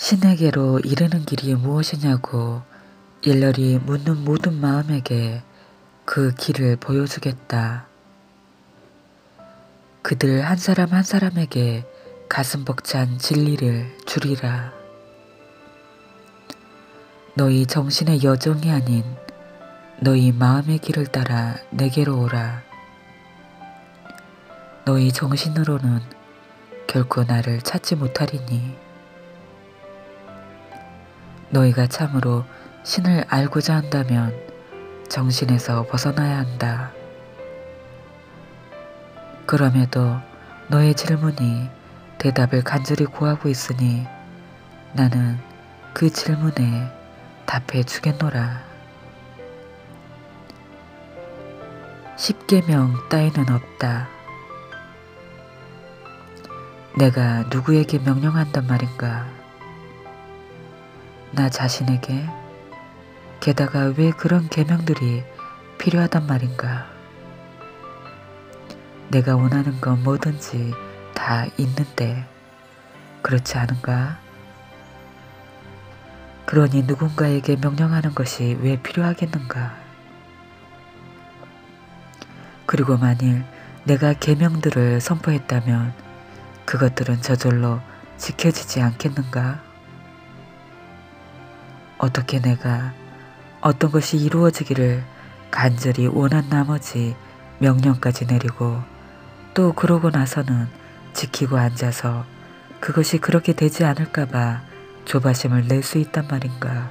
신에게로 이르는 길이 무엇이냐고 일렬이 묻는 모든 마음에게 그 길을 보여주겠다. 그들 한 사람 한 사람에게 가슴 벅찬 진리를 주리라. 너희 정신의 여정이 아닌 너희 마음의 길을 따라 내게로 오라. 너희 정신으로는 결코 나를 찾지 못하리니 너희가 참으로 신을 알고자 한다면 정신에서 벗어나야 한다. 그럼에도 너의 질문이 대답을 간절히 구하고 있으니 나는 그 질문에 답해 주겠노라. 십계명 따위는 없다. 내가 누구에게 명령한단 말인가? 나 자신에게? 게다가 왜 그런 계명들이 필요하단 말인가? 내가 원하는 건 뭐든지 다 있는데 그렇지 않은가? 그러니 누군가에게 명령하는 것이 왜 필요하겠는가? 그리고 만일 내가 계명들을 선포했다면 그것들은 저절로 지켜지지 않겠는가? 어떻게 내가 어떤 것이 이루어지기를 간절히 원한 나머지 명령까지 내리고 또 그러고 나서는 지키고 앉아서 그것이 그렇게 되지 않을까봐 조바심을 낼 수 있단 말인가?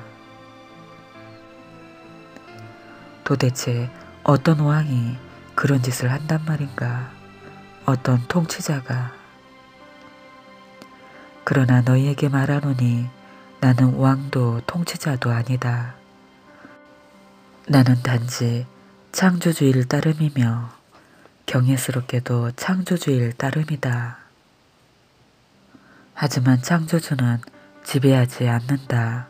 도대체 어떤 왕이 그런 짓을 한단 말인가? 어떤 통치자가? 그러나 너희에게 말하노니 나는 왕도 통치자도 아니다. 나는 단지 창조주의를 따름이며 경외스럽게도 창조주의를 따름이다. 하지만 창조주는 지배하지 않는다.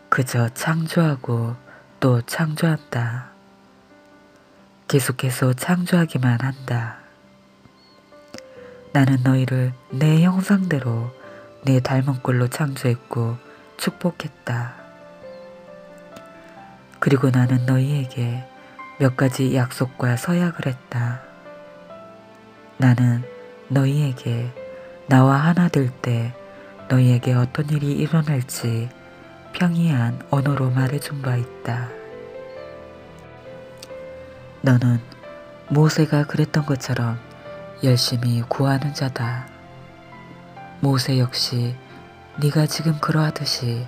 그저 창조하고 또 창조한다. 계속해서 창조하기만 한다. 나는 너희를 내 형상대로 내 닮은 꼴로 창조했고 축복했다. 그리고 나는 너희에게 몇 가지 약속과 서약을 했다. 나는 너희에게 나와 하나 될 때 너희에게 어떤 일이 일어날지 평이한 언어로 말해준 바 있다. 너는 모세가 그랬던 것처럼 열심히 구하는 자다. 모세 역시 네가 지금 그러하듯이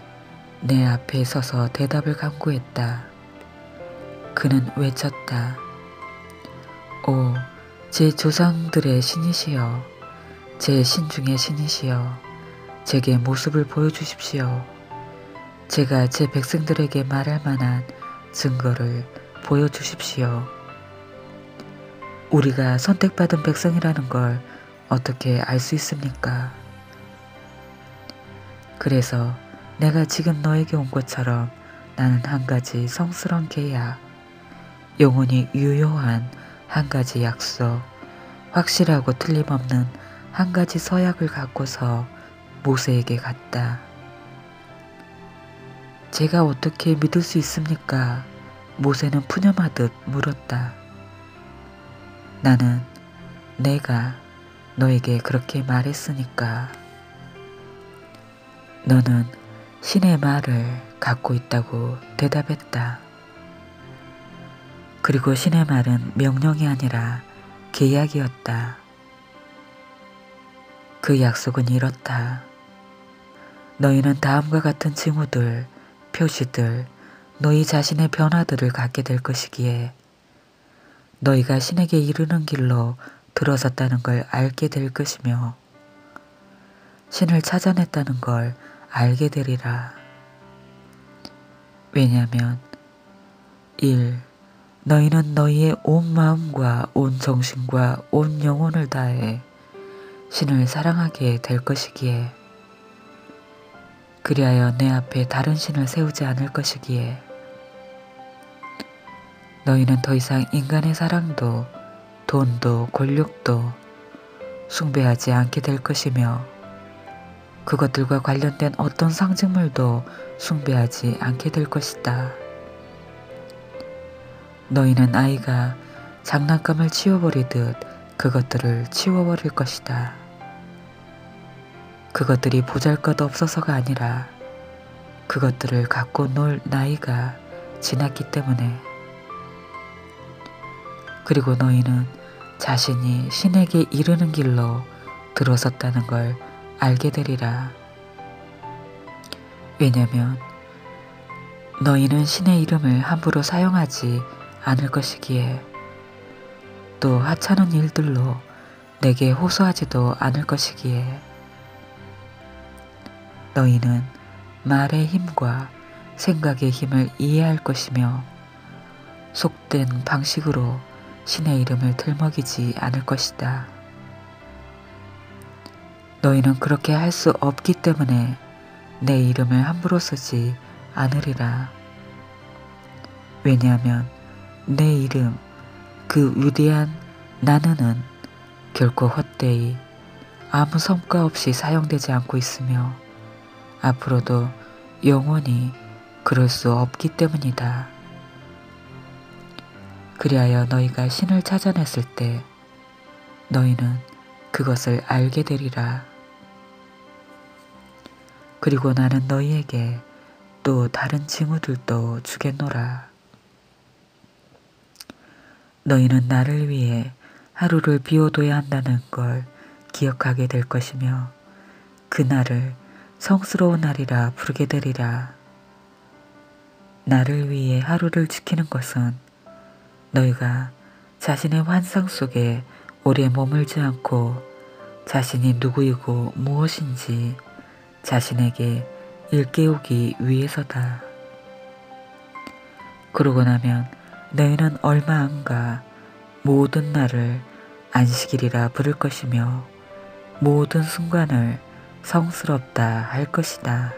내 앞에 서서 대답을 간구했다. 그는 외쳤다. 오, 제 조상들의 신이시여, 제 신 중의 신이시여, 제게 모습을 보여주십시오. 제가 제 백성들에게 말할 만한 증거를 보여주십시오. 우리가 선택받은 백성이라는 걸 어떻게 알 수 있습니까? 그래서 내가 지금 너에게 온 것처럼 나는 한 가지 성스러운 계약, 영원히 유효한 한 가지 약속, 확실하고 틀림없는 한 가지 서약을 갖고서 모세에게 갔다. 제가 어떻게 믿을 수 있습니까? 모세는 푸념하듯 물었다. 나는 내가 너에게 그렇게 말했으니까. 너는 신의 말을 갖고 있다고 대답했다. 그리고 신의 말은 명령이 아니라 계약이었다. 그 약속은 이렇다. 너희는 다음과 같은 징후들, 표시들, 너희 자신의 변화들을 갖게 될 것이기에 너희가 신에게 이르는 길로 들어섰다는 걸 알게 될 것이며 신을 찾아냈다는 걸 알게 되리라. 왜냐하면 1. 너희는 너희의 온 마음과 온 정신과 온 영혼을 다해 신을 사랑하게 될 것이기에 그리하여 내 앞에 다른 신을 세우지 않을 것이기에 너희는 더 이상 인간의 사랑도 돈도 권력도 숭배하지 않게 될 것이며 그것들과 관련된 어떤 상징물도 숭배하지 않게 될 것이다. 너희는 아이가 장난감을 치워버리듯 그것들을 치워버릴 것이다. 그것들이 보잘것없어서가 아니라 그것들을 갖고 놀 나이가 지났기 때문에. 그리고 너희는 자신이 신에게 이르는 길로 들어섰다는 걸 알게 되리라. 왜냐면 너희는 신의 이름을 함부로 사용하지 않을 것이기에, 또 하찮은 일들로 내게 호소하지도 않을 것이기에, 너희는 말의 힘과 생각의 힘을 이해할 것이며 속된 방식으로 신의 이름을 들먹이지 않을 것이다. 너희는 그렇게 할 수 없기 때문에 내 이름을 함부로 쓰지 않으리라. 왜냐하면 내 이름, 그 위대한 나는은 결코 헛되이 아무 성과 없이 사용되지 않고 있으며 앞으로도 영원히 그럴 수 없기 때문이다. 그리하여 너희가 신을 찾아냈을 때 너희는 그것을 알게 되리라. 그리고 나는 너희에게 또 다른 징후들도 주겠노라. 너희는 나를 위해 하루를 비워둬야 한다는 걸 기억하게 될 것이며 그 날을 성스러운 날이라 부르게 되리라. 나를 위해 하루를 지키는 것은 너희가 자신의 환상 속에 오래 머물지 않고 자신이 누구이고 무엇인지 자신에게 일깨우기 위해서다. 그러고 나면 너희는 얼마 안가 모든 날을 안식일이라 부를 것이며 모든 순간을 성스럽다 할 것이다.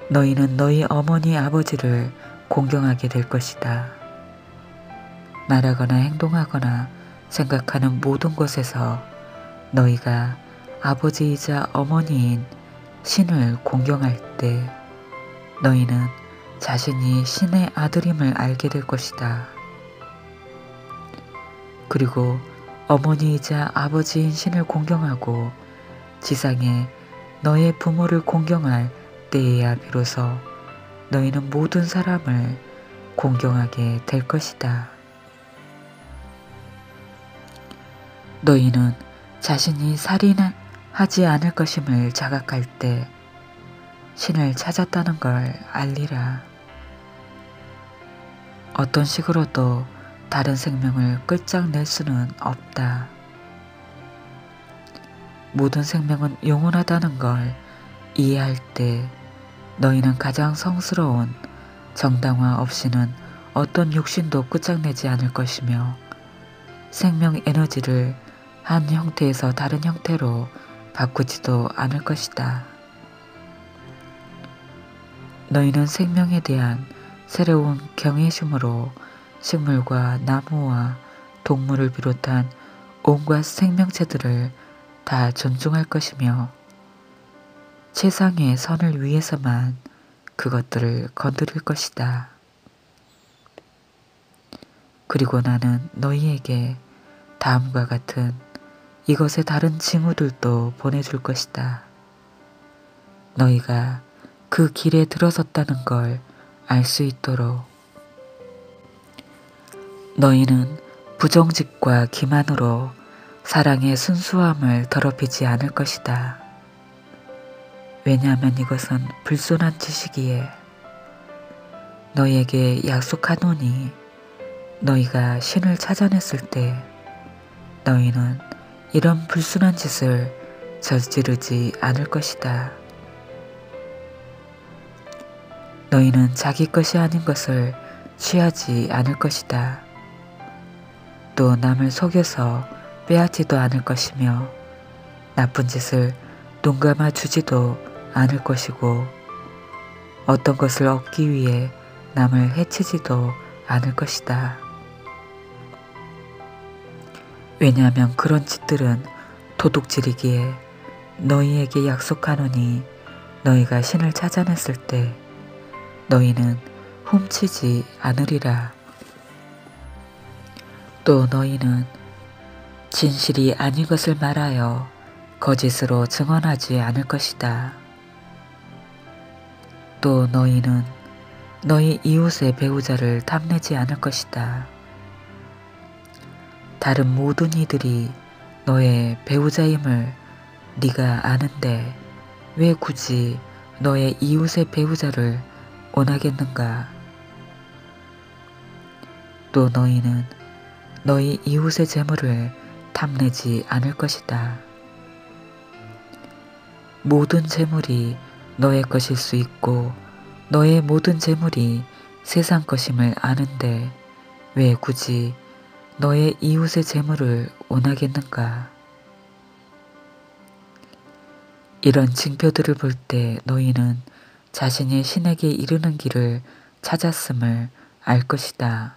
너희는 너희 어머니 아버지를 공경하게 될 것이다. 말하거나 행동하거나 생각하는 모든 것에서 너희가 아버지이자 어머니인 신을 공경할 때 너희는 자신이 신의 아들임을 알게 될 것이다. 그리고 어머니이자 아버지인 신을 공경하고 지상에 너의 부모를 공경할 때에야 비로소 너희는 모든 사람을 공경하게 될 것이다. 너희는 자신이 살인하지 않을 것임을 자각할 때 신을 찾았다는 걸 알리라. 어떤 식으로도 다른 생명을 끝장낼 수는 없다. 모든 생명은 영원하다는 걸 이해할 때 너희는 가장 성스러운 정당화 없이는 어떤 육신도 끝장내지 않을 것이며 생명 에너지를 한 형태에서 다른 형태로 바꾸지도 않을 것이다. 너희는 생명에 대한 새로운 경외심으로 식물과 나무와 동물을 비롯한 온갖 생명체들을 다 존중할 것이며 최상의 선을 위해서만 그것들을 건드릴 것이다. 그리고 나는 너희에게 다음과 같은 이것의 다른 징후들도 보내줄 것이다. 너희가 그 길에 들어섰다는 걸 알 수 있도록. 너희는 부정직과 기만으로 사랑의 순수함을 더럽히지 않을 것이다. 왜냐하면 이것은 불순한 짓이기에. 너희에게 약속하노니 너희가 신을 찾아냈을 때 너희는 이런 불순한 짓을 저지르지 않을 것이다. 너희는 자기 것이 아닌 것을 취하지 않을 것이다. 또 남을 속여서 빼앗지도 않을 것이며 나쁜 짓을 눈감아 주지도 않을 것이고 어떤 것을 얻기 위해 남을 해치지도 않을 것이다. 왜냐하면 그런 짓들은 도둑질이기에 너희에게 약속하노니 너희가 신을 찾아냈을 때 너희는 훔치지 않으리라. 또 너희는 진실이 아닌 것을 말하여 거짓으로 증언하지 않을 것이다. 또 너희는 너희 이웃의 배우자를 탐내지 않을 것이다. 다른 모든 이들이 너의 배우자임을 네가 아는데 왜 굳이 너의 이웃의 배우자를 원하겠는가? 또 너희는 너희 이웃의 재물을 탐내지 않을 것이다. 모든 재물이 너의 것일 수 있고 너의 모든 재물이 세상 것임을 아는데 왜 굳이 너의 이웃의 재물을 원하겠는가? 이런 징표들을 볼 때 너희는 자신이 신에게 이르는 길을 찾았음을 알 것이다.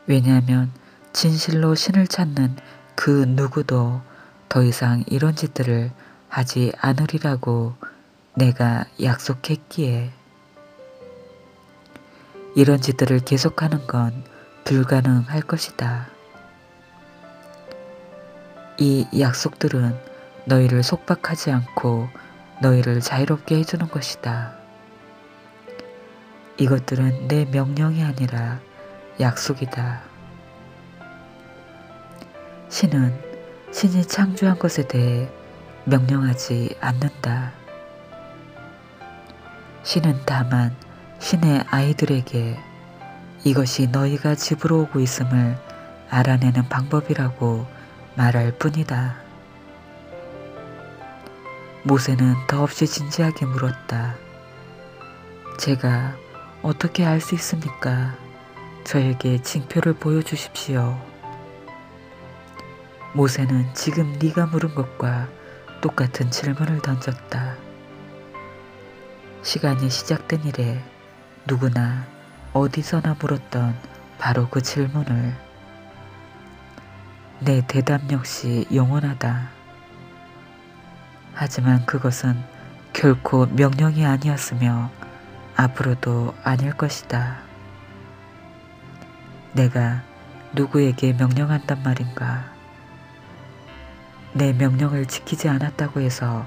왜냐하면 진실로 신을 찾는 그 누구도 더 이상 이런 짓들을 하지 않으리라고 내가 약속했기에. 이런 짓들을 계속하는 건 불가능할 것이다. 이 약속들은 너희를 속박하지 않고 너희를 자유롭게 해주는 것이다. 이것들은 내 명령이 아니라 약속이다. 신은 신이 창조한 것에 대해 명령하지 않는다. 신은 다만 신의 아이들에게 이것이 너희가 집으로 오고 있음을 알아내는 방법이라고 말할 뿐이다. 모세는 더없이 진지하게 물었다. 제가 어떻게 알 수 있습니까? 저에게 징표를 보여주십시오. 모세는 지금 네가 물은 것과 똑같은 질문을 던졌다. 시간이 시작된 이래 누구나 어디서나 물었던 바로 그 질문을. 내 대답 역시 영원하다. 하지만 그것은 결코 명령이 아니었으며 앞으로도 아닐 것이다. 내가 누구에게 명령한단 말인가? 내 명령을 지키지 않았다고 해서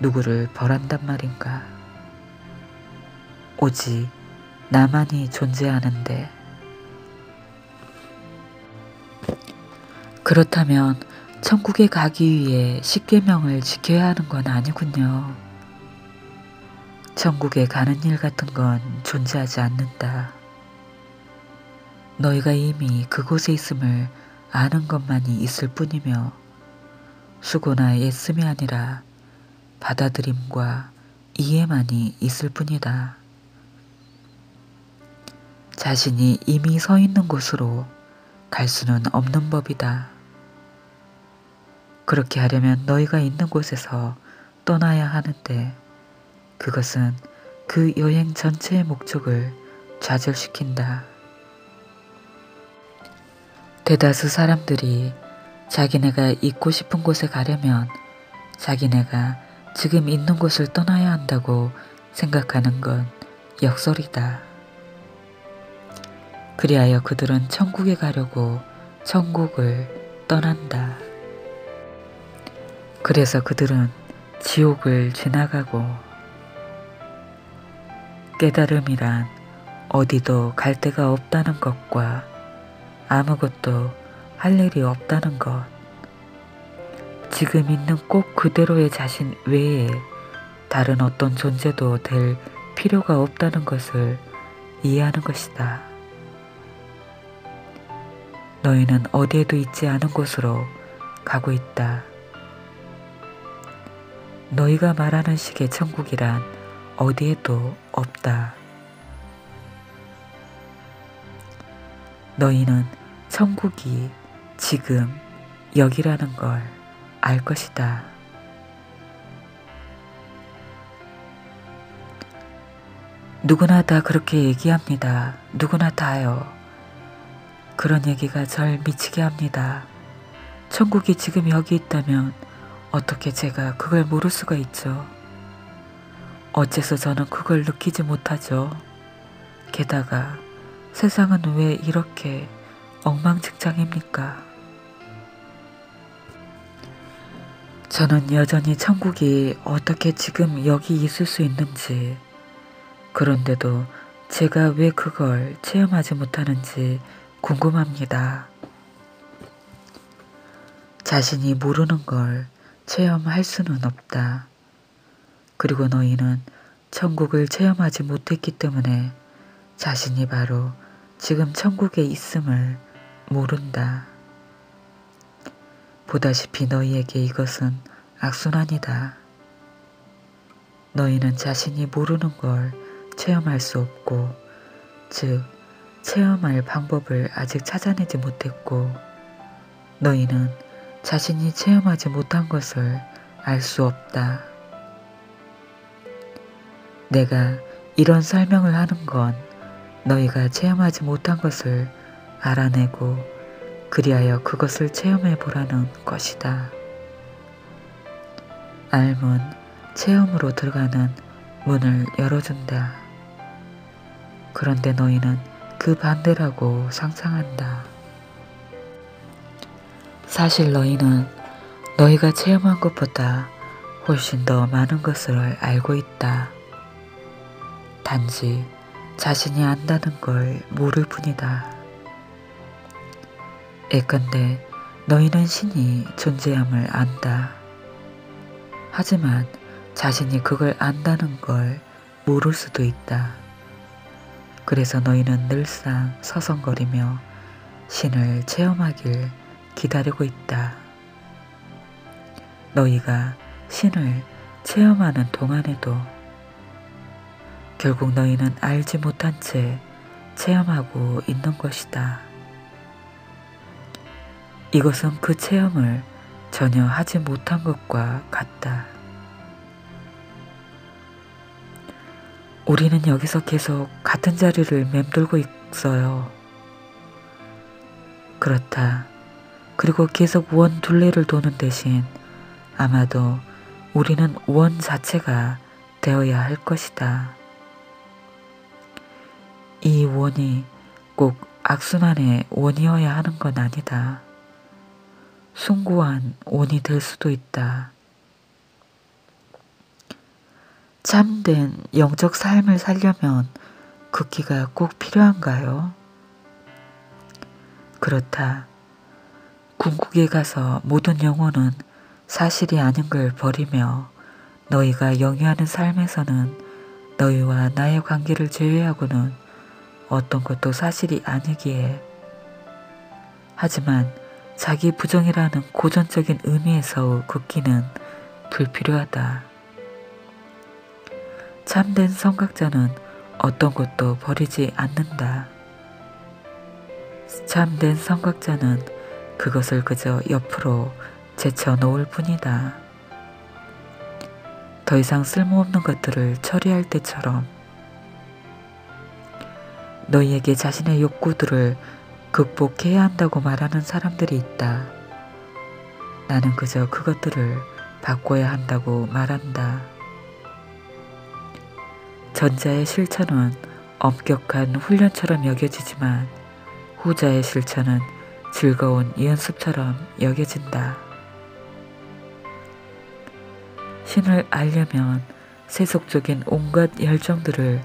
누구를 벌한단 말인가? 오직 나만이 존재하는데. 그렇다면 천국에 가기 위해 십계명을 지켜야 하는 건 아니군요. 천국에 가는 일 같은 건 존재하지 않는다. 너희가 이미 그곳에 있음을 아는 것만이 있을 뿐이며 수고나 애씀이 아니라 받아들임과 이해만이 있을 뿐이다. 자신이 이미 서 있는 곳으로 갈 수는 없는 법이다. 그렇게 하려면 너희가 있는 곳에서 떠나야 하는데 그것은 그 여행 전체의 목적을 좌절시킨다. 대다수 사람들이 자기네가 있고 싶은 곳에 가려면 자기네가 지금 있는 곳을 떠나야 한다고 생각하는 건 역설이다. 그리하여 그들은 천국에 가려고 천국을 떠난다. 그래서 그들은 지옥을 지나가고. 깨달음이란 어디도 갈 데가 없다는 것과 아무것도 할 일이 없다는 것, 지금 있는 꼭 그대로의 자신 외에 다른 어떤 존재도 될 필요가 없다는 것을 이해하는 것이다. 너희는 어디에도 있지 않은 곳으로 가고 있다. 너희가 말하는 식의 천국이란 어디에도 없다. 너희는 천국이 지금 여기라는 걸 알 것이다. 누구나 다 그렇게 얘기합니다. 누구나 다요. 그런 얘기가 절 미치게 합니다. 천국이 지금 여기 있다면 어떻게 제가 그걸 모를 수가 있죠. 어째서 저는 그걸 느끼지 못하죠. 게다가 세상은 왜 이렇게 엉망진창입니까? 저는 여전히 천국이 어떻게 지금 여기 있을 수 있는지, 그런데도 제가 왜 그걸 체험하지 못하는지 궁금합니다. 자신이 모르는 걸 체험할 수는 없다. 그리고 너희는 천국을 체험하지 못했기 때문에 자신이 바로 지금 천국에 있음을 모른다. 보다시피 너희에게 이것은 악순환이다. 너희는 자신이 모르는 걸 체험할 수 없고, 즉 체험할 방법을 아직 찾아내지 못했고, 너희는 자신이 체험하지 못한 것을 알 수 없다. 내가 이런 설명을 하는 건 너희가 체험하지 못한 것을 알아내고 그리하여 그것을 체험해 보라는 것이다. 알문, 체험으로 들어가는 문을 열어준다. 그런데 너희는 그 반대라고 상상한다. 사실 너희는 너희가 체험한 것보다 훨씬 더 많은 것을 알고 있다. 단지 자신이 안다는 걸 모를 뿐이다. 예컨대 너희는 신이 존재함을 안다. 하지만 자신이 그걸 안다는 걸 모를 수도 있다. 그래서 너희는 늘상 서성거리며 신을 체험하길 기다리고 있다. 너희가 신을 체험하는 동안에도 결국 너희는 알지 못한 채 체험하고 있는 것이다. 이것은 그 체험을 전혀 하지 못한 것과 같다. 우리는 여기서 계속 같은 자리를 맴돌고 있어요. 그렇다. 그리고 계속 원 둘레를 도는 대신 아마도 우리는 원 자체가 되어야 할 것이다. 이 원이 꼭 악순환의 원이어야 하는 건 아니다. 숭고한 원이 될 수도 있다. 참된 영적 삶을 살려면 극기가 꼭 필요한가요? 그렇다. 궁극에 가서 모든 영혼은 사실이 아닌 걸 버리며 너희가 영위하는 삶에서는 너희와 나의 관계를 제외하고는 어떤 것도 사실이 아니기에. 하지만 자기 부정이라는 고전적인 의미에서의 극기는 불필요하다. 참된 성각자는 어떤 것도 버리지 않는다. 참된 성각자는 그것을 그저 옆으로 제쳐놓을 뿐이다. 더 이상 쓸모없는 것들을 처리할 때처럼. 너희에게 자신의 욕구들을 극복해야 한다고 말하는 사람들이 있다. 나는 그저 그것들을 바꿔야 한다고 말한다. 전자의 실천은 엄격한 훈련처럼 여겨지지만 후자의 실천은 즐거운 연습처럼 여겨진다. 신을 알려면 세속적인 온갖 열정들을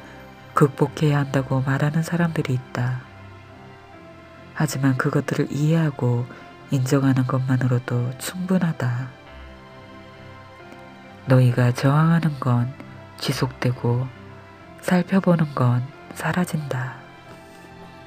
극복해야 한다고 말하는 사람들이 있다. 하지만 그것들을 이해하고 인정하는 것만으로도 충분하다. 너희가 저항하는 건 지속되고 살펴보는 건 사라진다.